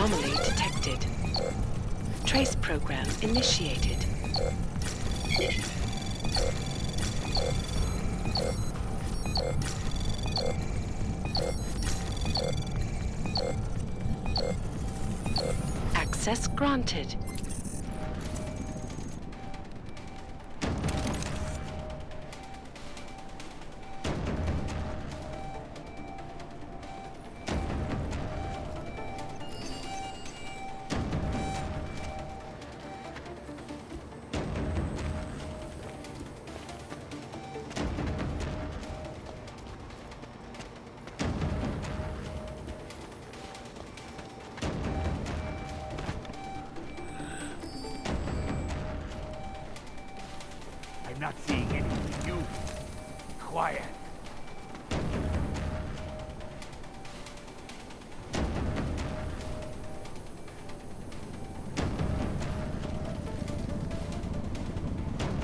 Anomaly detected. Trace program initiated. Access granted. I'm not seeing anything. You... quiet.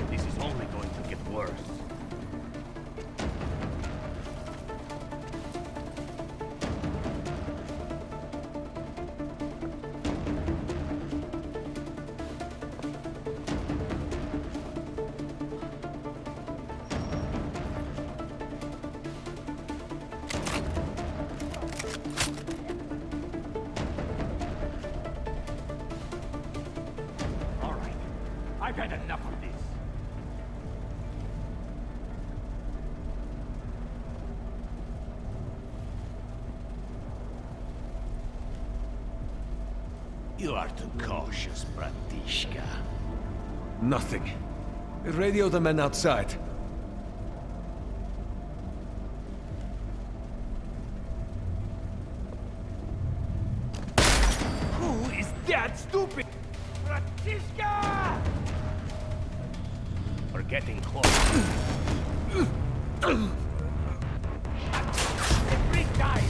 This is only going to get worse. I've had enough of this. You are too cautious, bratishka. Nothing. Radio the men outside. Who is that stupid? Bratishka! We're getting close. Every time.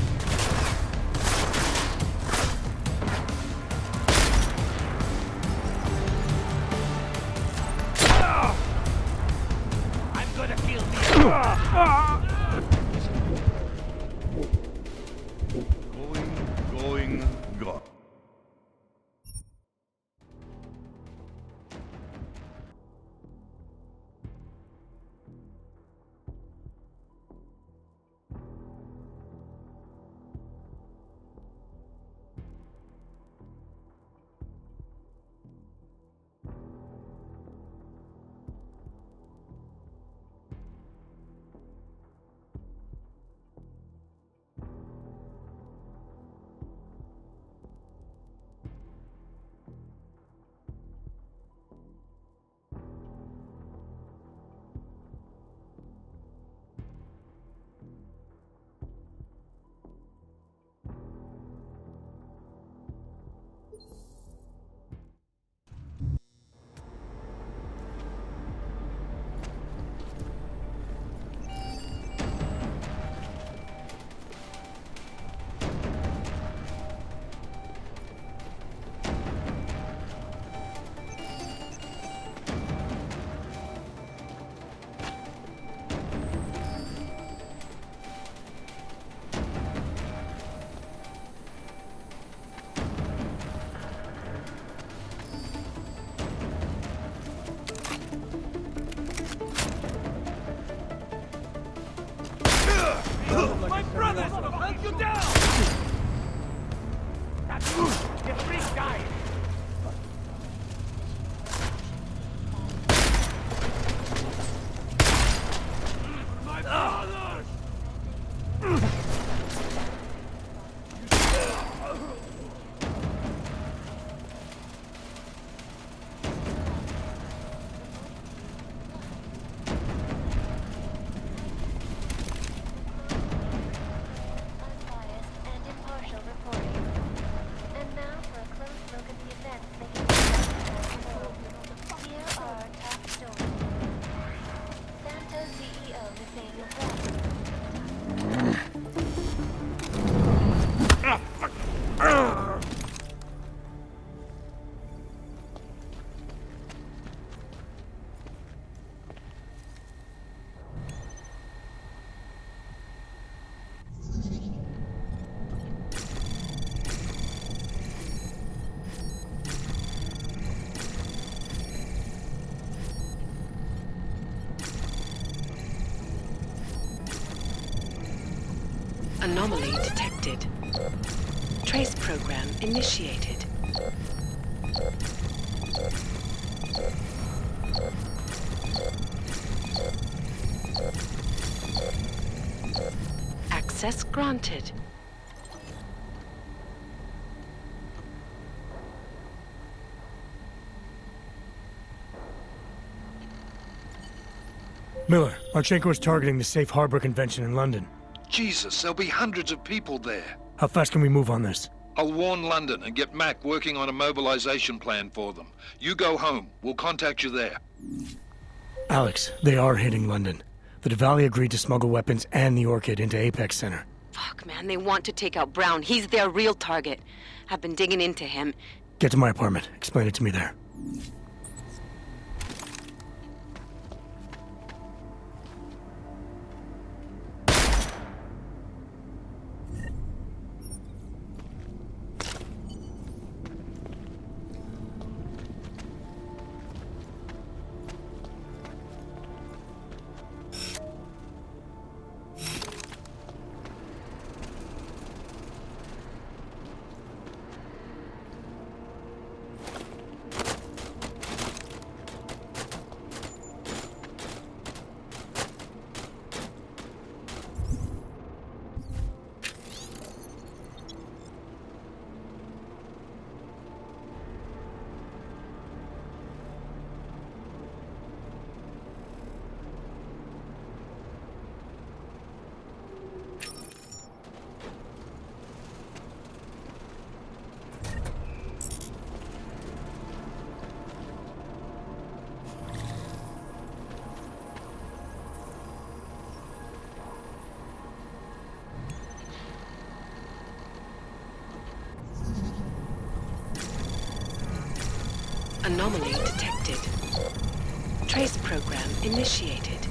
I'm gonna kill Going, gone. My brothers will hunt you down! That's the freak died! My brothers! Anomaly detected. Trace program initiated. Access granted. Miller, Marchenko is targeting the Safe Harbor Convention in London. Jesus, there'll be hundreds of people there. How fast can we move on this? I'll warn London and get Mac working on a mobilization plan for them. You go home. We'll contact you there. Alex, they are hitting London. The Diwali agreed to smuggle weapons and the Orchid into Apex Center. Fuck, man, they want to take out Brown. He's their real target. I've been digging into him. Get to my apartment. Explain it to me there. Anomaly detected. Trace program initiated.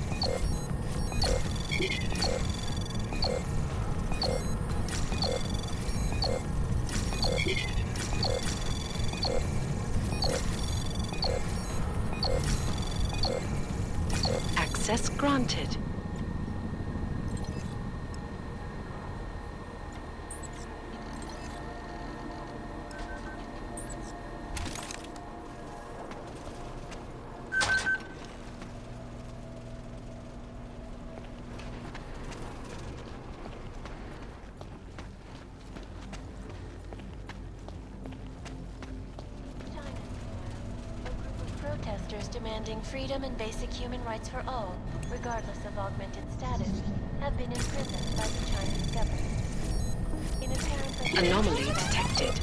Access granted. Protesters demanding freedom and basic human rights for all, regardless of augmented status, have been imprisoned by the Chinese government. In apparently Anomaly detected.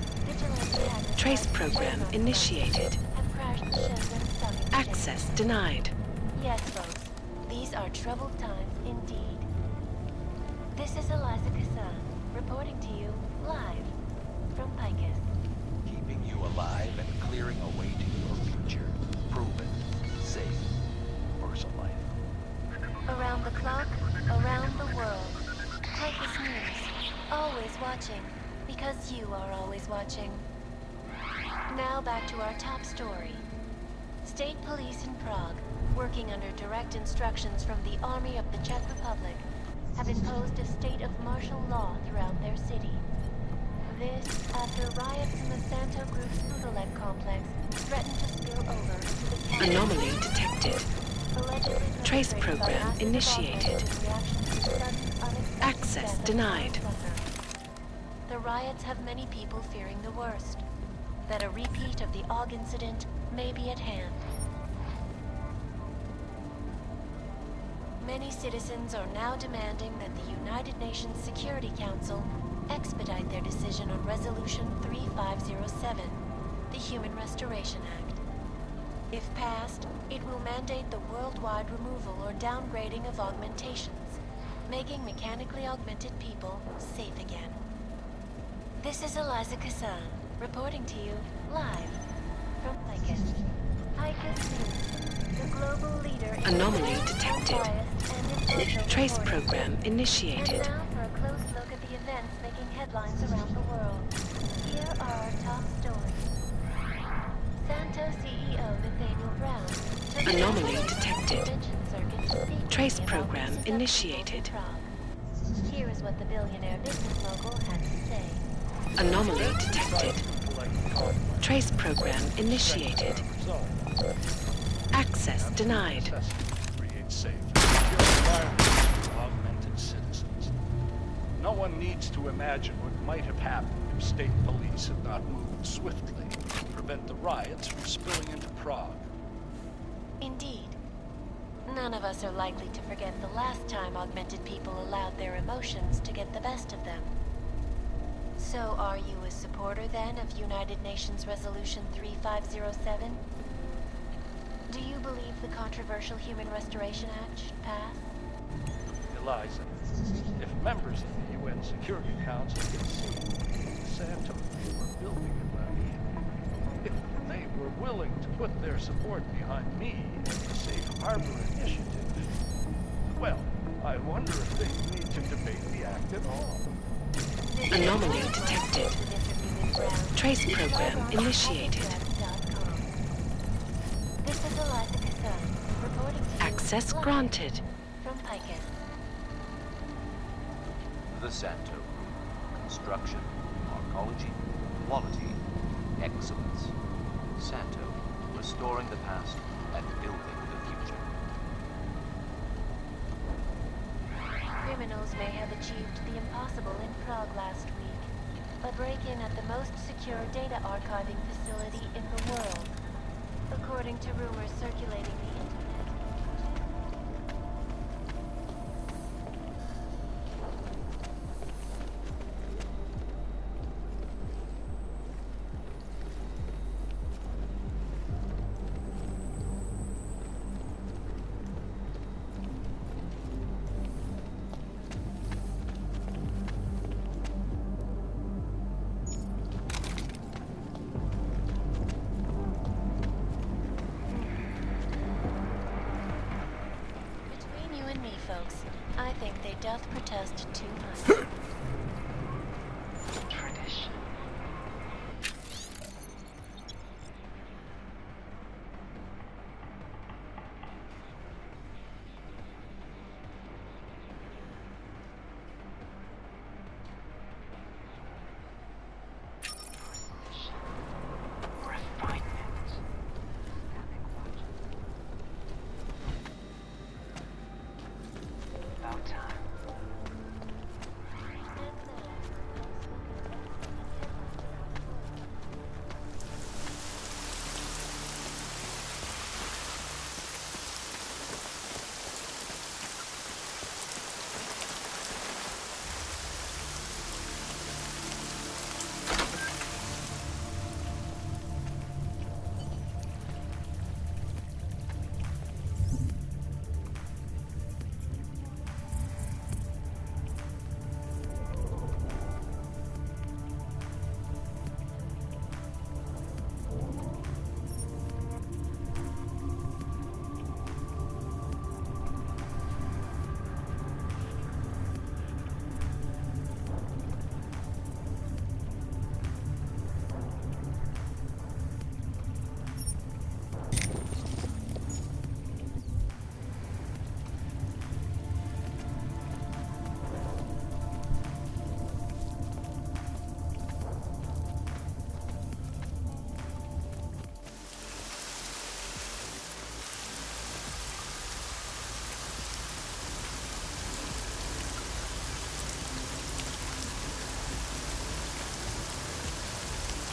Trace program initiated. have crashed the Shenzhen Stock Exchange. Access denied. Yes, folks, these are troubled times indeed. This is Eliza Kassan, reporting to you live from Picus. Keeping you alive and clearing a way to your future. Proven, safe, Versalife. Around the clock, around the world. Picus News, always watching, because you are always watching. Now back to our top story. State police in Prague, working under direct instructions from the Army of the Czech Republic, have imposed a state of martial law throughout their city. This after riots in the Santo Group's Budolek complex threatened to spill over into the capital. Anomaly detected. Allegedly Trace perpetrated by program massive initiated. development in reaction to the sudden, unexpected Access death of denied. Tom Sumner. The riots have many people fearing the worst, that a repeat of the AUG incident may be at hand. Many citizens are now demanding that the United Nations Security Council expedite their decision on Resolution 3507, the Human Restoration Act. If passed, it will mandate the worldwide removal or downgrading of augmentations, making mechanically augmented people safe again. This is Eliza Kassan, reporting to you live from Picus. Picus News, the global leader in Anomaly unbiased detected. and impartial Trace reporting. program And initiated. now for a close look at the events making headlines around the world. Here are our top stories. Santo CEO Nathaniel Brown took Anomaly the detected. convention circuit to speak Trace about program the seduction initiated. in Prague. Here Here's what the billionaire business mogul had to say. Anomaly detected. Trace program initiated. Access denied. Create safe, secure environments for augmented citizens. No one needs to imagine what might have happened if state police had not moved swiftly to prevent the riots from spilling into Prague. Indeed. None of us are likely to forget the last time augmented people allowed their emotions to get the best of them. So are you a supporter then of United Nations Resolution 3507? Do you believe the controversial Human Restoration Act should pass? Eliza, if members of the UN Security Council could see the Santos were building in Bahia, if they were willing to put their support behind me and the Safe Harbor Initiative, well, I wonder if they need to debate the act at all. Anomaly detected. Trace program initiated. This is Eliza Cassan, reporting to you Access live granted. from Picus. The Santo Group. Construction, arcology, quality, excellence. Santo, restoring the past and building the future. Criminals may have achieved the impossible in Prague last week. A break-in at the most secure data archiving facility in the world, according to rumors circulating the internet. Between you and me, folks, I think they doth protest too much. Tradition. About time.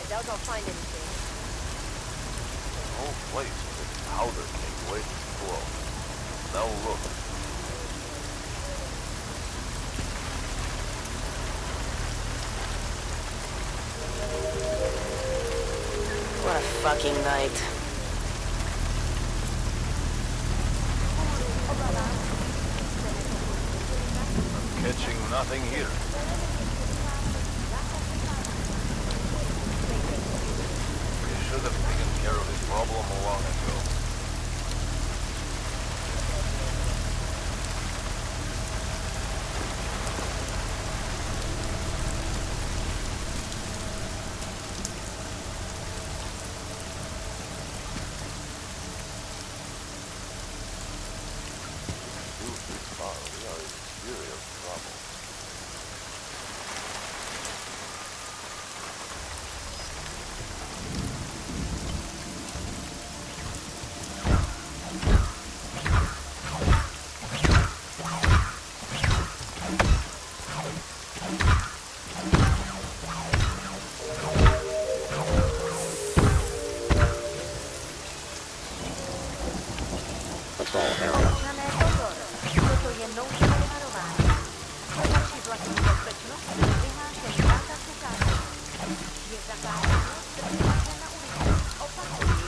I doubt I'll find anything. The whole place is a powder cake waiting to blow. Now look. What a fucking night. I'm catching nothing here. We should have taken care of this problem long ago. Move this far, we are in serious trouble. metropolitan area. Občané, pozor! Toto je nouzové varování. Pro vaši vlastní bezpečnost byl vyhlášen zákaz vycházení. Je zakázáno zdržovat se na ulici. Opakuji,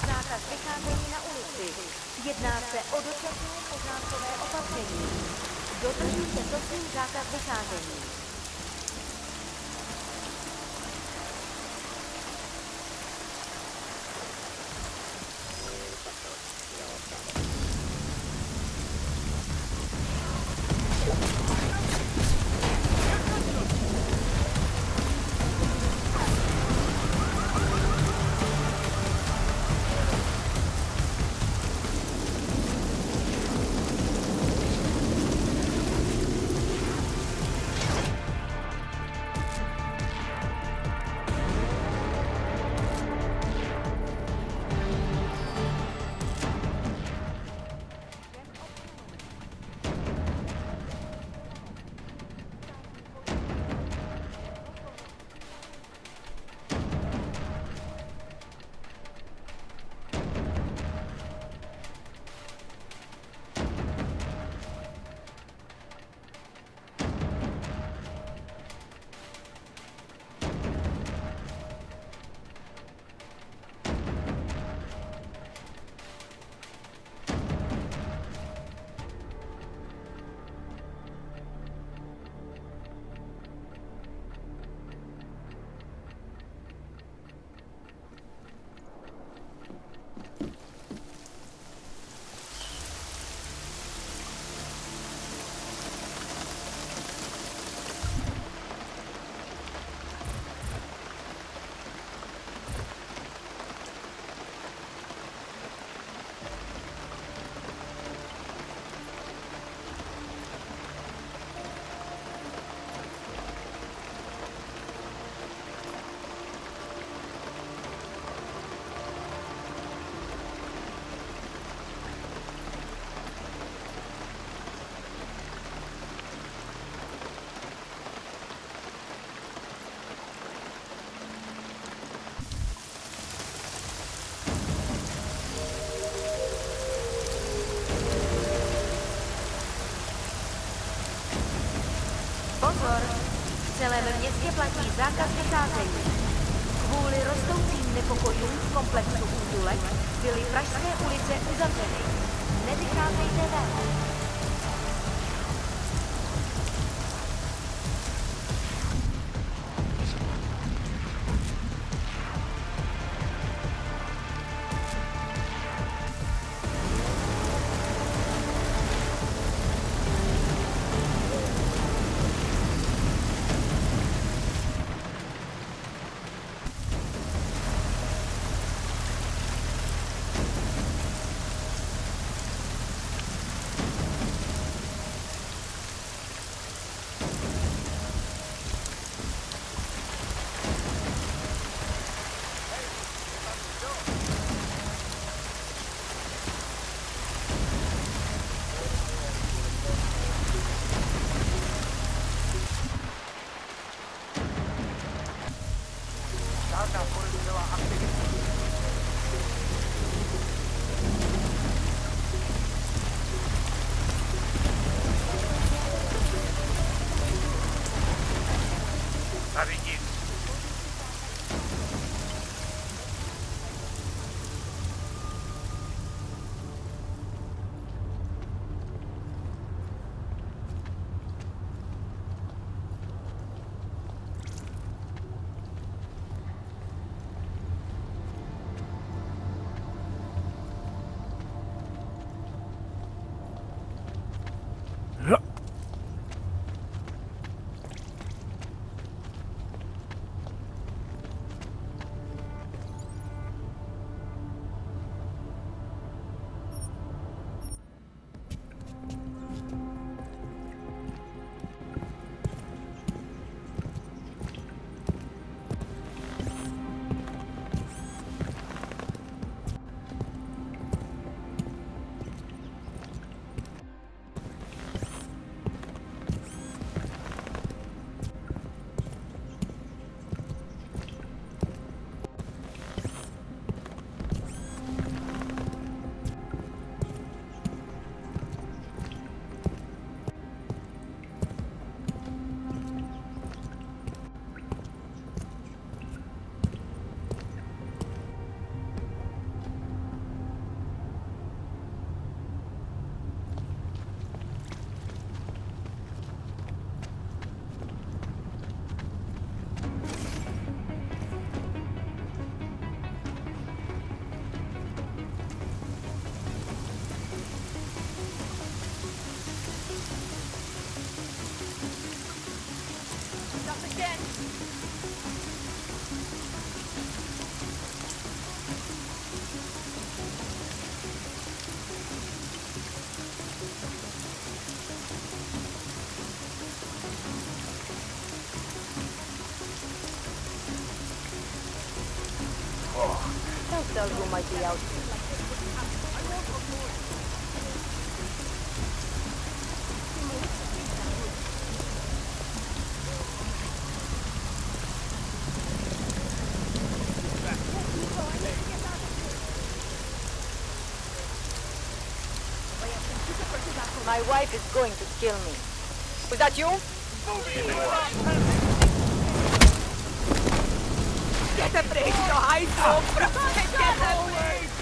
zákaz vycházení na ulici. Jedná se o dočasné pořádkové opatření. Dodržujte prosím zákaz vycházení. Pozor! V celém městě platí zákaz vycházení. Kvůli rostoucím nepokojům v komplexu útulek byly pražské ulice uzavřeny. Nevycházejte ven. criminal who might be out. My wife is going to kill me. Was that you? Get a break, no high Get a break!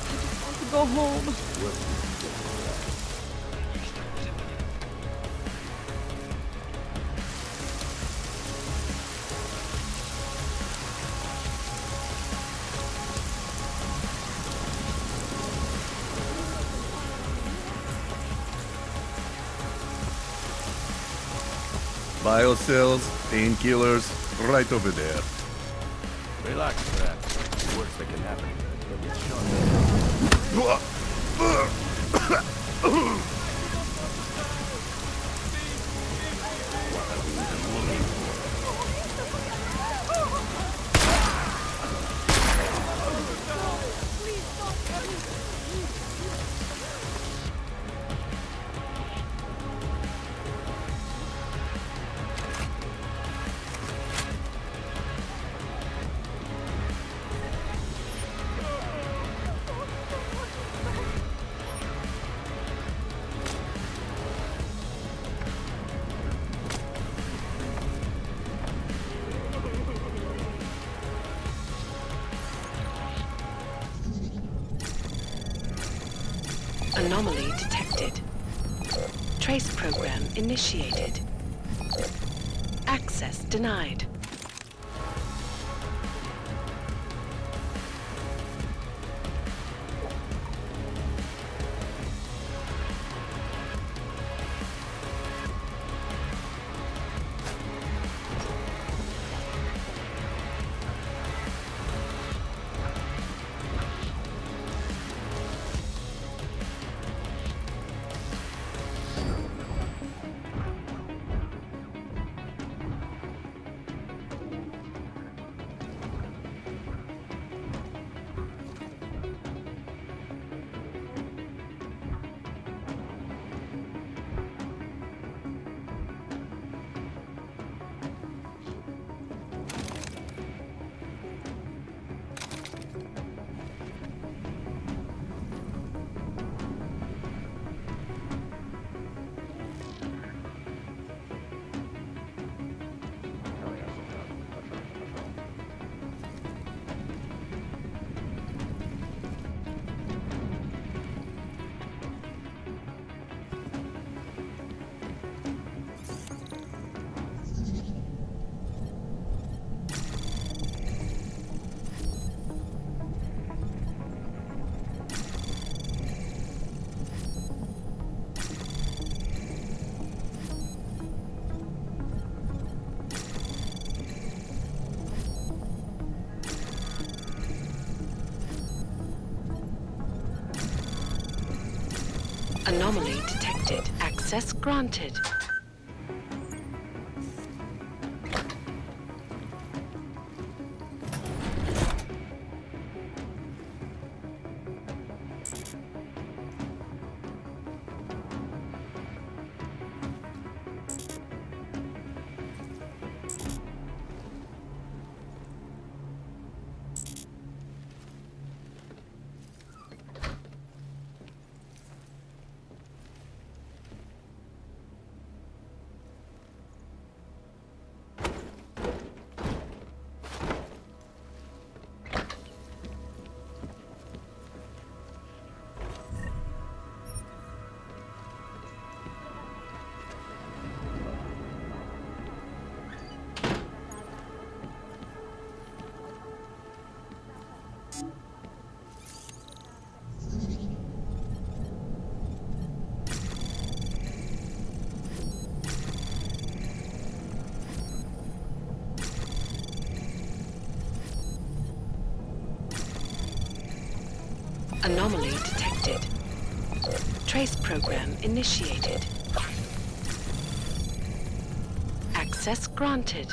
I just want to go home. Biocells, painkillers, right over there. Relax, Brad. The worst that can happen. You'll get shot. Anomaly detected. Trace program initiated. Access denied. Anomaly detected. Access granted. Trace program initiated. Access granted.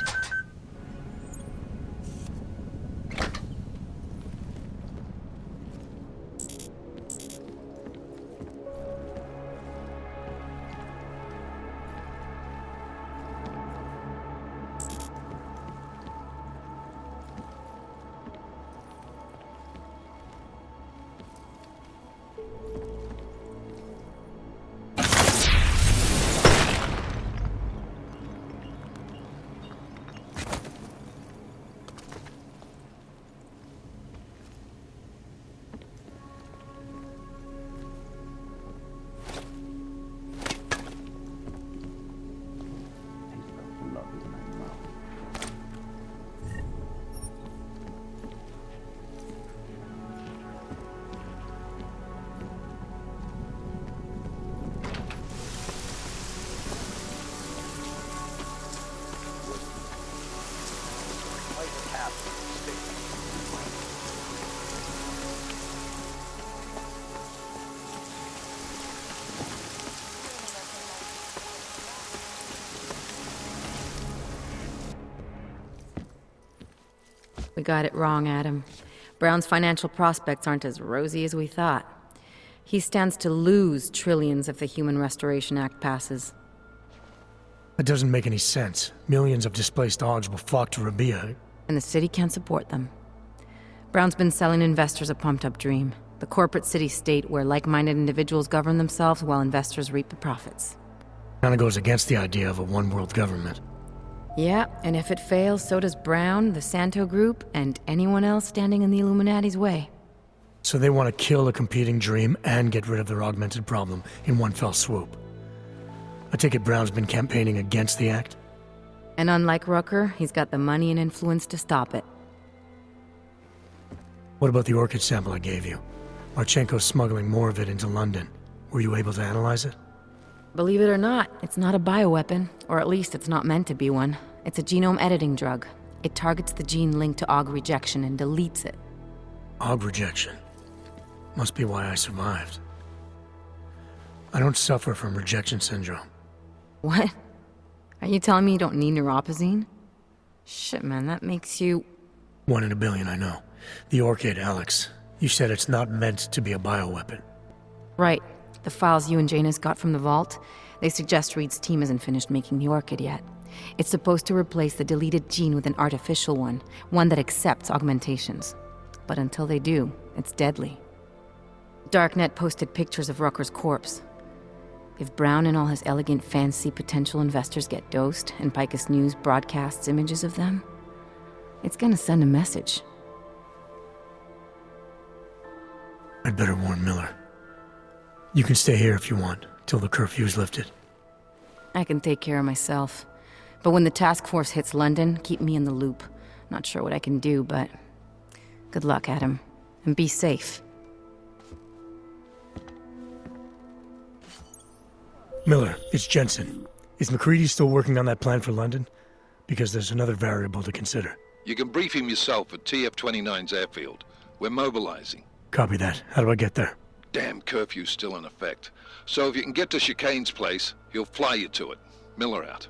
We got it wrong, Adam. Brown's financial prospects aren't as rosy as we thought. He stands to lose trillions if the Human Restoration Act passes. That doesn't make any sense. Millions of displaced dogs will flock to Rabia. And the city can't support them. Brown's been selling investors a pumped-up dream. The corporate city-state where like-minded individuals govern themselves while investors reap the profits. Kinda goes against the idea of a one-world government. Yeah, and if it fails, so does Brown, the Santo Group, and anyone else standing in the Illuminati's way. So they want to kill a competing dream and get rid of their augmented problem in one fell swoop. I take it Brown's been campaigning against the act? And unlike Rucker, he's got the money and influence to stop it. What about the orchid sample I gave you? Marchenko's smuggling more of it into London. Were you able to analyze it? Believe it or not, it's not a bioweapon, or at least it's not meant to be one. It's a genome editing drug. It targets the gene linked to OG rejection and deletes it. OG rejection? Must be why I survived. I don't suffer from rejection syndrome. What? Are you telling me you don't need neuropozyne? Shit, man, that makes you... 1 in a billion, I know. The orchid, Alex. You said it's not meant to be a bioweapon. Right. The files you and Janus got from the vault, they suggest Reed's team isn't finished making the orchid yet. It's supposed to replace the deleted gene with an artificial one that accepts augmentations. But until they do, it's deadly. Darknet posted pictures of Rucker's corpse. If Brown and all his elegant, fancy potential investors get dosed, and Picus News broadcasts images of them, it's gonna send a message. I'd better warn Miller. You can stay here if you want, till the curfew's lifted. I can take care of myself. But when the task force hits London, keep me in the loop. Not sure what I can do, but... good luck, Adam. And be safe. Miller, it's Jensen. Is McCready still working on that plan for London? Because there's another variable to consider. You can brief him yourself at TF-29's airfield. We're mobilizing. Copy that. How do I get there? Damn curfew's still in effect. So if you can get to Chicane's place, he'll fly you to it. Miller out.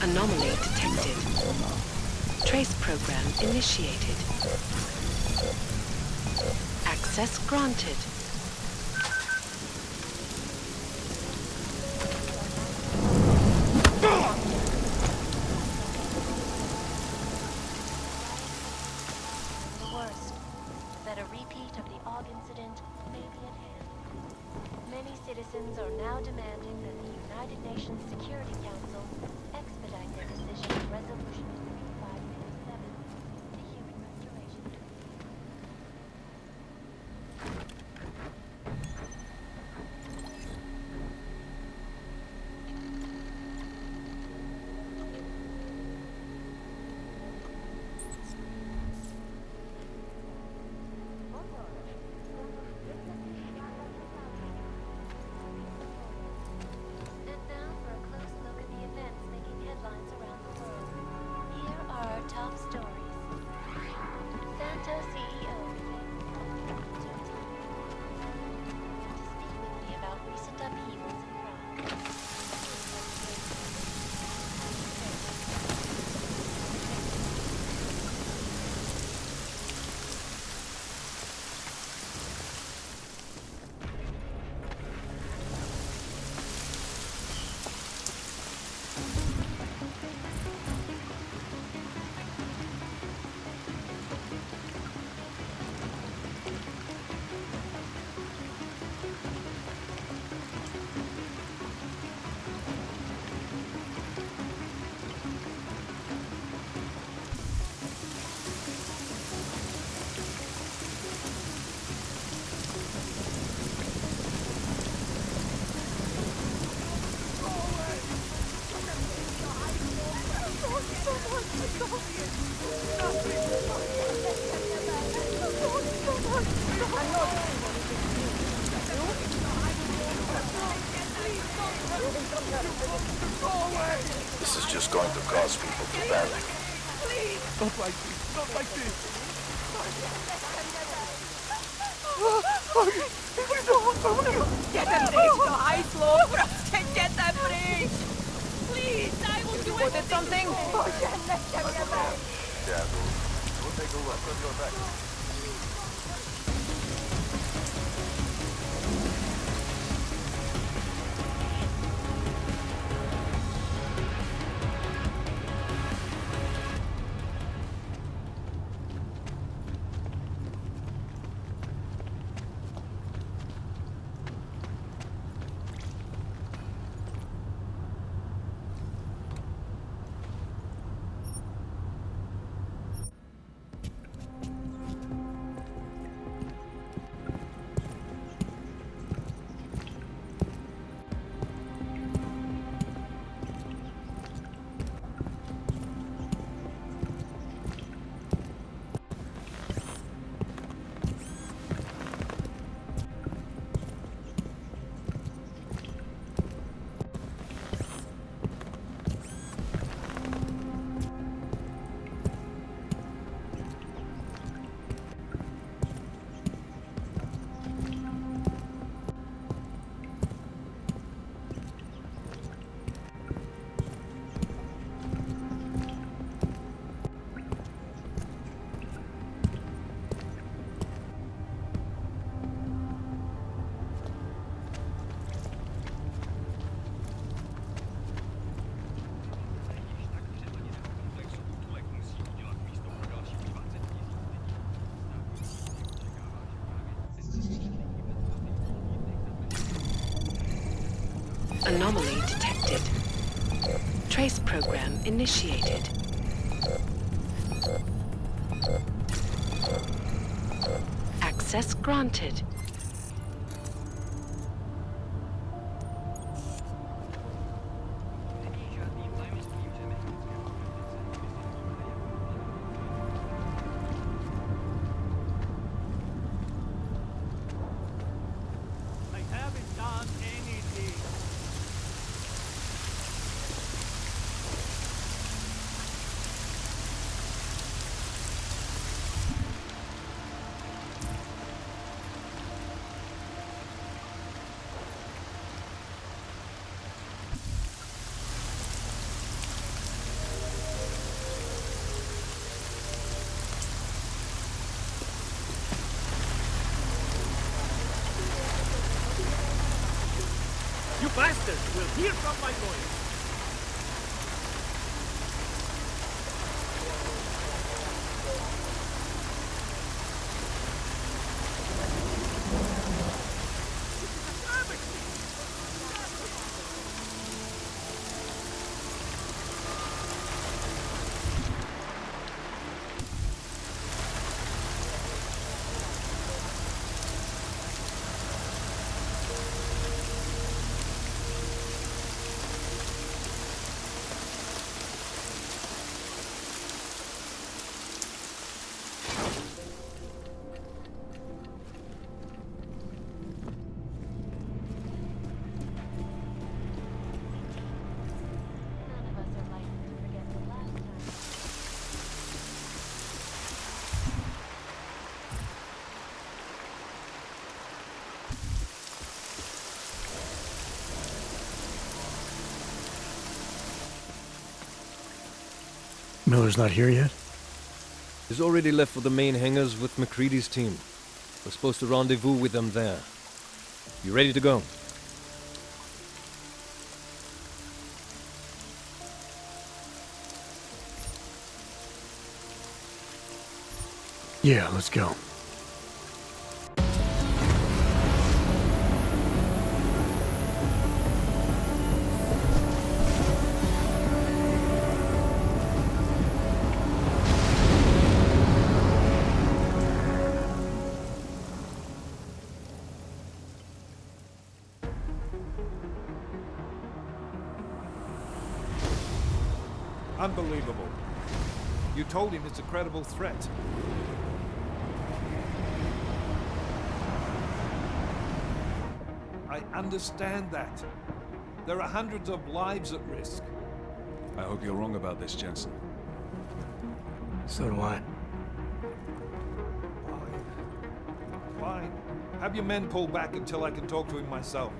Anomaly detected. Trace program initiated. Access granted. The worst, that a repeat of the Og incident may be at hand. Many citizens are now demanding that the United Nations Security Council expedite their decision on Resolution 3507, the Human Restoration Act. And now for a close look at the events making headlines around the world. Here are our top stories. Santa CEO to speak with me about recent upheavals and crime. This is just going to cause people to panic. Not like this. Not like this. Jätä meistä haisloo! Jätä please! Please, I will do it! Something? Yeah, we'll take a look. Let's go back. Anomaly detected. Trace program initiated. Access granted. I haven't done anything. bastards will hear from my voice. None of us are likely to forget the last time. Miller's not here yet? He's already left for the main hangars with McCready's team. We're supposed to rendezvous with them there. You ready to go? Yeah, let's go. Unbelievable. You told him it's a credible threat. I understand that. There are hundreds of lives at risk. I hope you're wrong about this, Jensen. So do I. Fine. Have your men pull back until I can talk to him myself.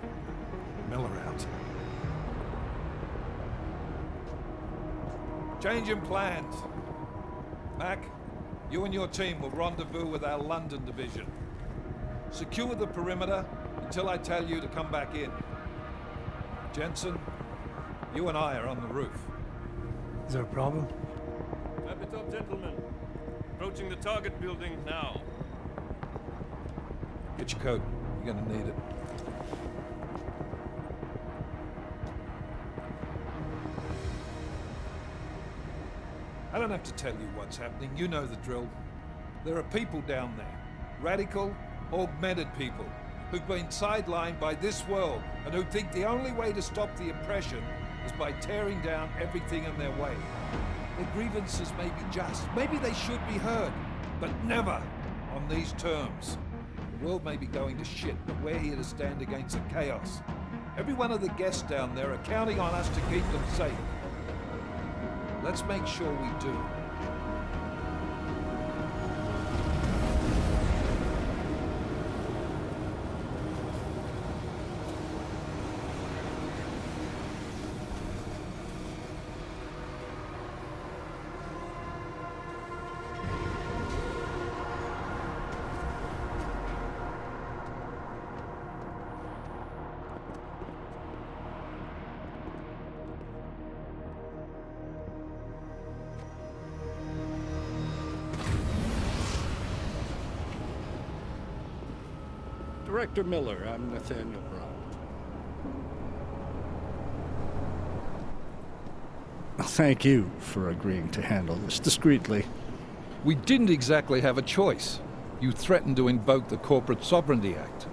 Miller out. Change in plans. Mac, you and your team will rendezvous with our London division. Secure the perimeter until I tell you to come back in. Jensen, you and I are on the roof. Is there a problem? Wrap it up, gentlemen. Approaching the target building now. Get your coat. You're gonna need it. I don't have to tell you what's happening. You know the drill. There are people down there. Radical, augmented people who've been sidelined by this world and who think the only way to stop the oppression is by tearing down everything in their way. Their grievances may be just. Maybe they should be heard, but never on these terms. The world may be going to shit, but we're here to stand against the chaos. Every one of the guests down there are counting on us to keep them safe. Let's make sure we do. Director Miller, I'm Nathaniel Brown. Thank you for agreeing to handle this discreetly. We didn't exactly have a choice. You threatened to invoke the Corporate Sovereignty Act.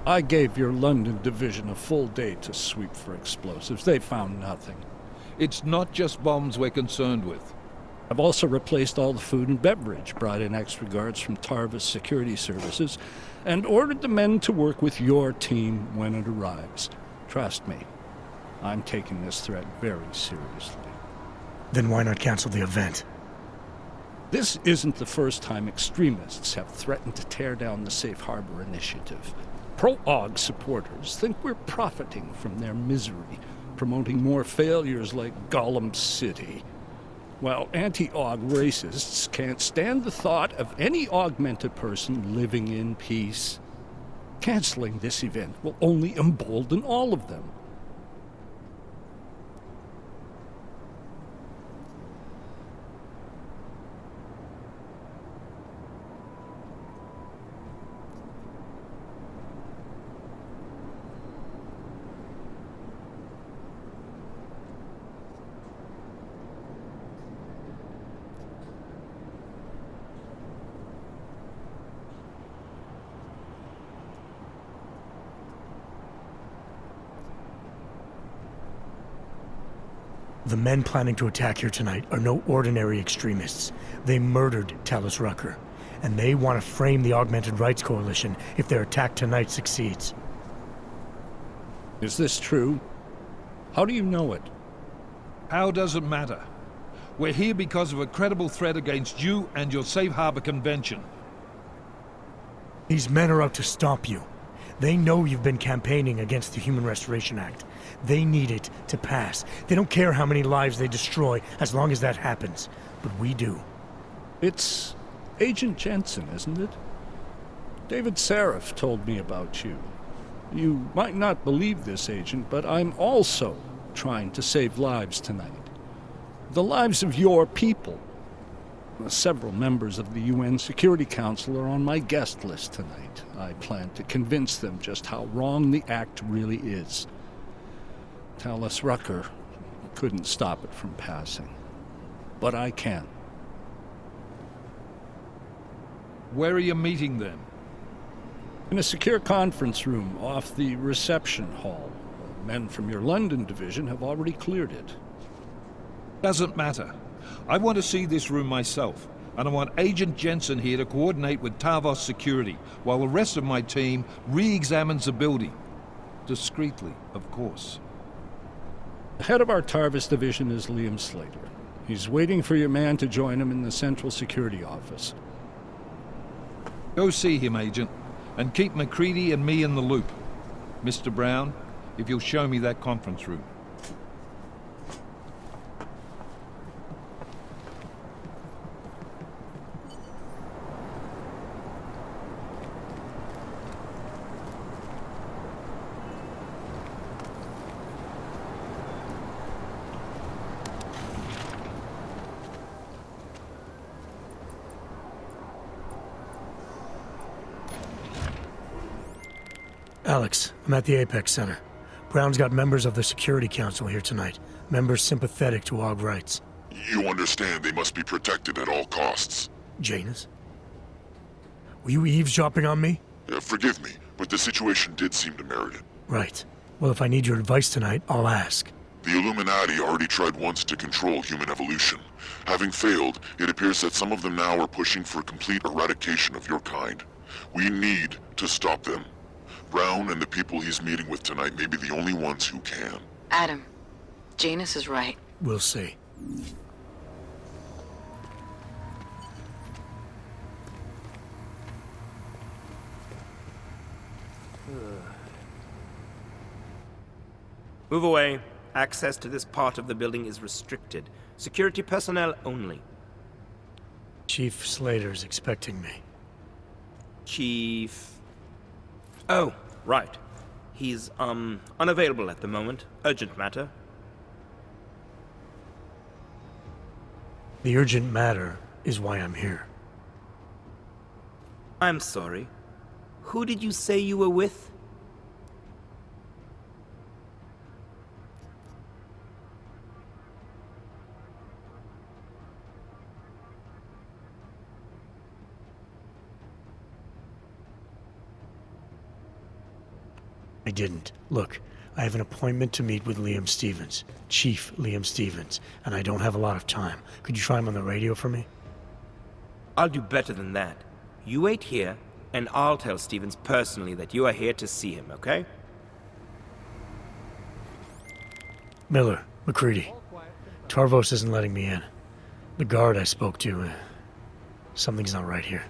I gave your London division a full day to sweep for explosives. They found nothing. It's not just bombs we're concerned with. I've also replaced all the food and beverage, brought in extra guards from Tarvis Security Services, and ordered the men to work with your team when it arrives. Trust me, I'm taking this threat very seriously. Then why not cancel the event? This isn't the first time extremists have threatened to tear down the Safe Harbor Initiative. Pro-AUG supporters think we're profiting from their misery, promoting more failures like Gollum City. While anti-AUG racists can't stand the thought of any augmented person living in peace. Canceling this event will only embolden all of them. The men planning to attack here tonight are no ordinary extremists. They murdered Talus Rucker, and they want to frame the Augmented Rights Coalition if their attack tonight succeeds. Is this true? How do you know it? How doesn't matter. We're here because of a credible threat against you and your Safe Harbor Convention. These men are out to stop you. They know you've been campaigning against the Human Restoration Act. They need it to pass. They don't care how many lives they destroy, as long as that happens. But we do. It's Agent Jensen, isn't it? David Seraph told me about you. You might not believe this, Agent, but I'm also trying to save lives tonight. The lives of your people. Several members of the UN Security Council are on my guest list tonight. I plan to convince them just how wrong the act really is. Talus Rucker couldn't stop it from passing. But I can. Where are you meeting them? In a secure conference room off the reception hall. Men from your London division have already cleared it. Doesn't matter. I want to see this room myself, and I want Agent Jensen here to coordinate with Tarvos Security, while the rest of my team re-examines the building. Discreetly, of course. The head of our Tarvos division is Liam Slater. He's waiting for your man to join him in the Central Security Office. Go see him, Agent, and keep McCready and me in the loop. Mr. Brown, if you'll show me that conference room. Alex, I'm at the Apex Center. Brown's got members of the Security Council here tonight. Members sympathetic to Aug rights. You understand they must be protected at all costs. Janus? Were you eavesdropping on me? Forgive me, but the situation did seem to merit it. Right. Well, if I need your advice tonight, I'll ask. The Illuminati already tried once to control human evolution. Having failed, it appears that some of them now are pushing for complete eradication of your kind. We need to stop them. Brown and the people he's meeting with tonight may be the only ones who can. Adam, Janus is right. We'll see. Move away. Access to this part of the building is restricted. Security personnel only. Chief Slater's expecting me. Chief... Oh, right. He's, unavailable at the moment. Urgent matter. The urgent matter is why I'm here. I'm sorry. Who did you say you were with? I didn't. Look, I have an appointment to meet with Liam Stevens, Chief Liam Stevens, and I don't have a lot of time. Could you try him on the radio for me? I'll do better than that. You wait here, and I'll tell Stevens personally that you are here to see him, okay? Miller, McCready. Tarvos isn't letting me in. The guard I spoke to, something's not right here.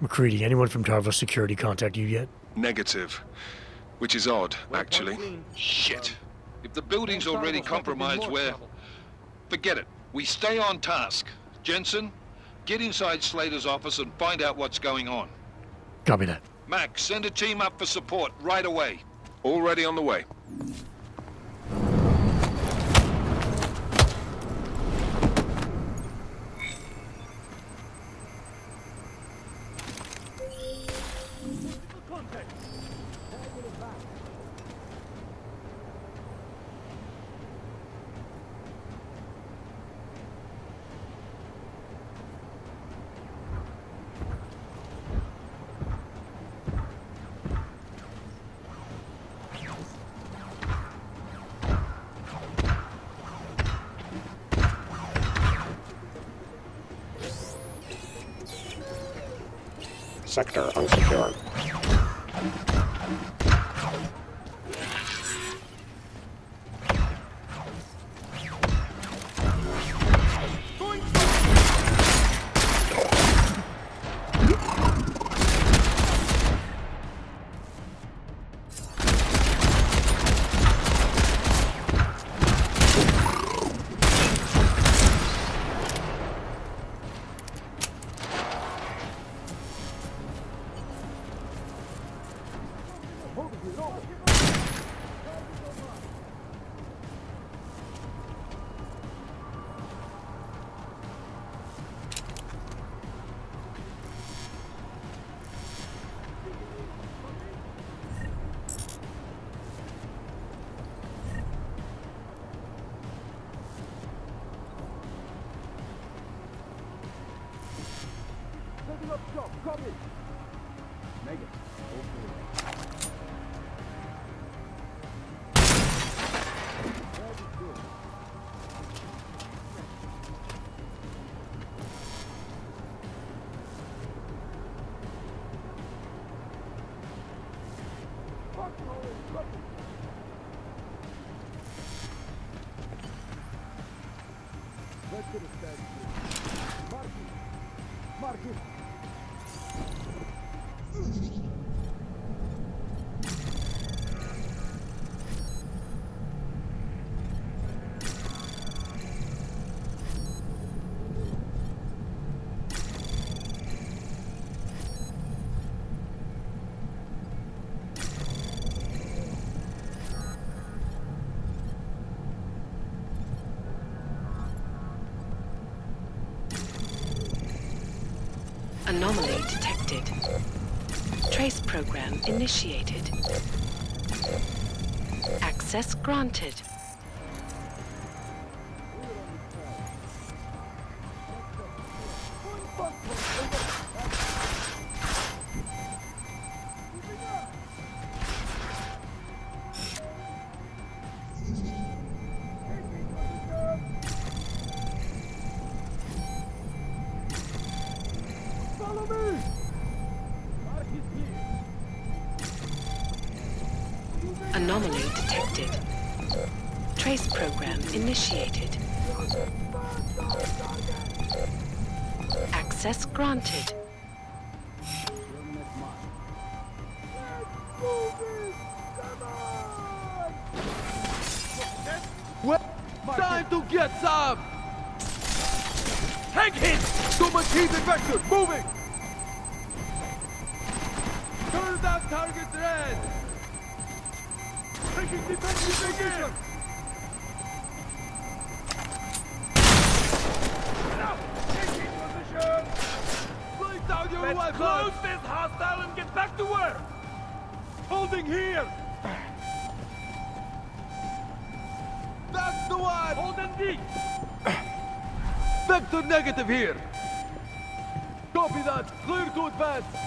McCready, anyone from Tarvos Security contact you yet? Negative. Which is odd, actually. Shit. If the building's already compromised, forget it. We stay on task. Jensen, get inside Slater's office and find out what's going on. Copy that. Mac, send a team up for support right away. Already on the way. Sector unsecured. Anomaly detected. Trace program initiated. Access granted. Anomaly detected. Trace program initiated. Access granted. Time to get some! Tank hit! Too much heat and vector! Moving! Turn that target red! Taking defensive position! Taking position! Place down your weapons! Let's close this hostile and get back to work! Holding here! That's the one! Hold and dig! Vector negative here! Copy that! Clear to advance!